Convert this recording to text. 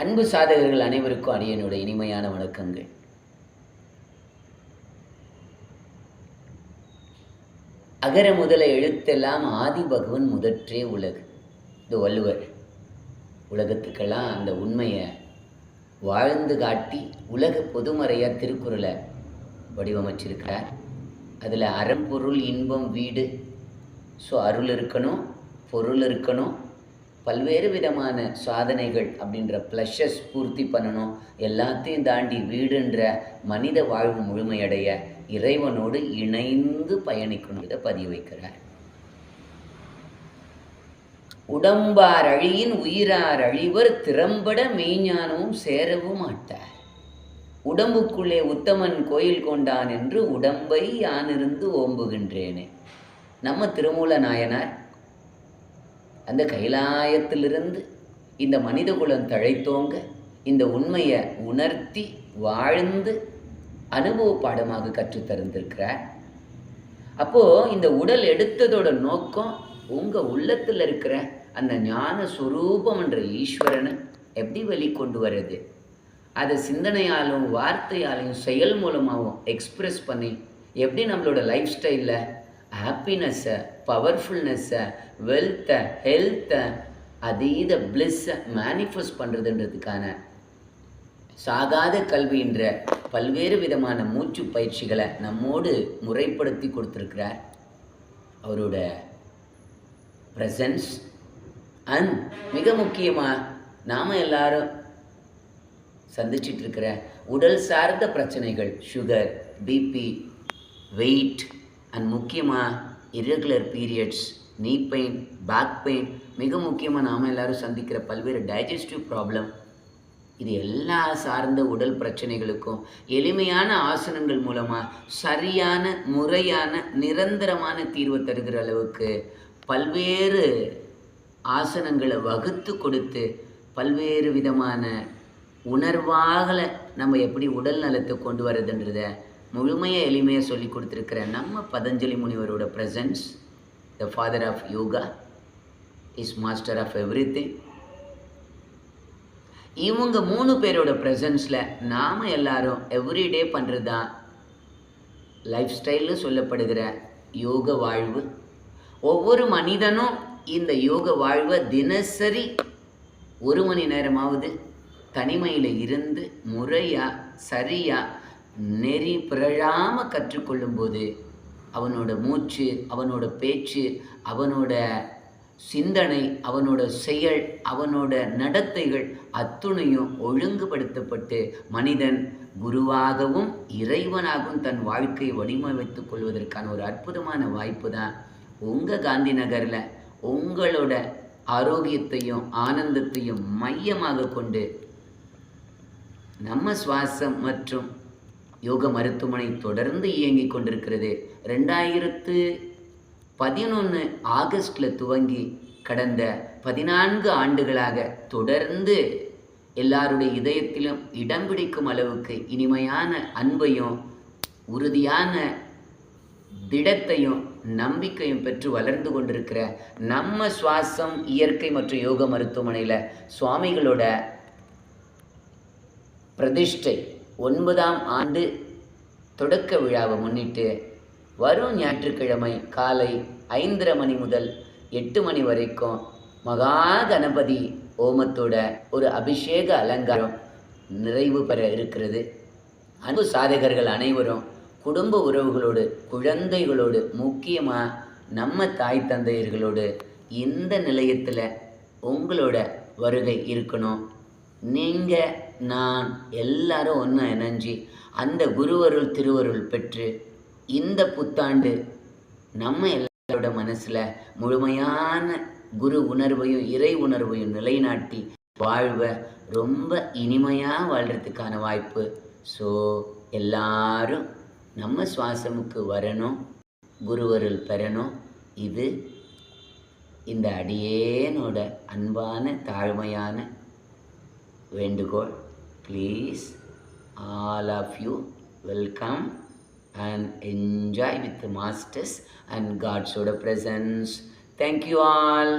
அன்பு சாதகர்கள் அனைவருக்கும் அடியனுடைய இனிமையான வணக்கங்கள். அகர முதல எழுத்தெல்லாம் ஆதி பகவன் முதற்றே உலகு. இந்த வள்ளுவர் உலகத்துக்கெல்லாம் அந்த உண்மையை வாழ்ந்து காட்டி உலக பொதுமறையாக திருக்குறளை வடிவமைச்சிருக்கிறார். அதில் அறம்பொருள் இன்பம் வீடு. ஸோ அருள் இருக்கணும், பொருள் இருக்கணும், பல்வேறு விதமான சாதனைகள் அப்படின்ற ப்ளஷஸ் பூர்த்தி பண்ணணும். எல்லாத்தையும் தாண்டி வீடுன்ற மனித வாழ்வு முழுமையடைய இறைவனோடு இணைந்து பயணிக்கணுன்றதை பதிவு வைக்கிறார். உடம்பார் அழியின் உயிரார் அழிவர் திறம்பட மெய்ஞானமும் சேரவும் மாட்டார். உடம்புக்குள்ளே உத்தமன் கோயில் கொண்டான் என்று உடம்பை யானிருந்து ஓம்புகின்றேனே. நம்ம திருமூல நாயனார் அந்த கைலாயத்திலிருந்து இந்த மனித குலம் தழைத்தோங்க இந்த உண்மையை உணர்த்தி வாழ்ந்து அனுபவ பாடமாக கற்றுத்தருந்திருக்கிறார். அப்போது இந்த உடல் எடுத்ததோட நோக்கம் உங்கள் உள்ளத்தில் இருக்கிற அந்த ஞான சுரூபம் என்ற ஈஸ்வரனை எப்படி வெளிக்கொண்டு வர்றது, அதை சிந்தனையாலும் வார்த்தையாலையும் செயல் மூலமாகவும் எக்ஸ்ப்ரெஸ் பண்ணி எப்படி நம்மளோட லைஃப் ஸ்டைலில் ஹாப்பினஸ்ஸை, பவர்ஃபுல்னஸ்ஸை, வெல்த்தை, ஹெல்த்தை, அதீத பிளிஸ்ஸை மேனிஃபெஸ்ட் பண்ணுறதுன்றதுக்கான சாகாத கல்வின்ற பல்வேறு விதமான மூச்சு பயிற்சிகளை நம்மோடு முறைப்படுத்தி கொடுத்துருக்கிறார். அவரோட ப்ரெசன்ஸ் அண்ட் மிக முக்கியமாக நாம் எல்லாரும் சந்திச்சிட்ருக்கிற உடல் சார்ந்த பிரச்சனைகள், சுகர், பிபி, வெயிட் அண்ட் முக்கியமாக இர்ரெகுலர் பீரியட்ஸ், நீ பெயின், பேக் பெயின், மிக முக்கியமாக நாம் எல்லோரும் சந்திக்கிற பல்வேறு டைஜஸ்டிவ் ப்ராப்ளம், இது எல்லா சார்ந்த உடல் பிரச்சனைகளுக்கும் எளிமையான ஆசனங்கள் மூலமாக சரியான முறையான நிரந்தரமான தீர்வை தருகிற அளவுக்கு பல்வேறு ஆசனங்களை வகுத்து கொடுத்து பல்வேறு விதமான உணர்வாக நம்ம எப்படி உடல் நலத்தை கொண்டு வரதுன்றத முழுமையாக எளிமையாக சொல்லி கொடுத்துருக்கிற நம்ம பதஞ்சலி முனிவரோட presence, the father of yoga, is master of everything. இவங்க 3 பேரோட ப்ரெசன்ஸில் நாம் எல்லாரும் எவ்ரிடே பண்ணுறது தான் லைஃப் ஸ்டைல்னு சொல்லப்படுகிற யோக வாழ்வு. ஒவ்வொரு மனிதனும் இந்த யோக வாழ்வை தினசரி 1 மணி நேரமாவது தனிமையில் இருந்து முறையாக சரியாக நெறி பிறழாமல் கற்றுக்கொள்ளும்போது அவனோட மூச்சு, அவனோட பேச்சு, அவனோட சிந்தனை, அவனோட செயல், அவனோட நடத்தைகள் அத்துணையும் ஒழுங்குபடுத்தப்பட்டு மனிதன் குருவாகவும் இறைவனாகவும் தன் வாழ்க்கையை வடிவமைத்துக் கொள்வதற்கான ஒரு அற்புதமான வாய்ப்பு தான் உங்கள் காந்தி நகரில் உங்களோட ஆரோக்கியத்தையும் ஆனந்தத்தையும் மையமாக கொண்டு நம்ம சுவாசம் மற்றும் யோக மருத்துவமனை தொடர்ந்து இயங்கிக் கொண்டிருக்கிறது. 2011 ஆகஸ்டில் துவங்கி கடந்த 14 ஆண்டுகளாக தொடர்ந்து எல்லாருடைய இதயத்திலும் இடம் பிடிக்கும் அளவுக்கு இனிமையான அன்பையும் உறுதியான திடத்தையும் நம்பிக்கையும் பெற்று வளர்ந்து கொண்டிருக்கிற நம்ம சுவாசம் இயற்கை மற்றும் யோக மருத்துவமனையில் சுவாமிகளோட பிரதிஷ்டை 9ஆம் ஆண்டு தொடக்க விழாவை முன்னிட்டு வரும் ஞாயிற்றுக்கிழமை காலை 5:30 மணி முதல் 8 மணி வரைக்கும் மகா கணபதி ஓமத்தோட ஒரு அபிஷேக அலங்காரம் நிறைவு பெற இருக்கிறது. அன்பு சாதகர்கள் அனைவரும் குடும்ப உறவுகளோடு, குழந்தைகளோடு, முக்கியமாக நம்ம தாய் தந்தையர்களோடு இந்த நிலையத்தில் உங்களோட வருகை இருக்கணும். நீங்கள் நான் எல்லாரும் ஒன்று இணைஞ்சி அந்த குருவருள் திருவருள் பெற்று இந்த புத்தாண்டு நம்ம எல்லாரோட மனசில் முழுமையான குரு உணர்வையும் இறை உணர்வையும் நிலைநாட்டி வாழ்வை ரொம்ப இனிமையாக வாழ்கிறதுக்கான வாய்ப்பு. ஸோ எல்லாரும் நம்ம சுவாசமுக்கு வரணும், குருவருள் பெறணும். இது இந்த அடியேனோட அன்பான தாழ்மையான வேண்டுகோள். Please, all of you welcome and enjoy with the masters and God's presence. Thank you all.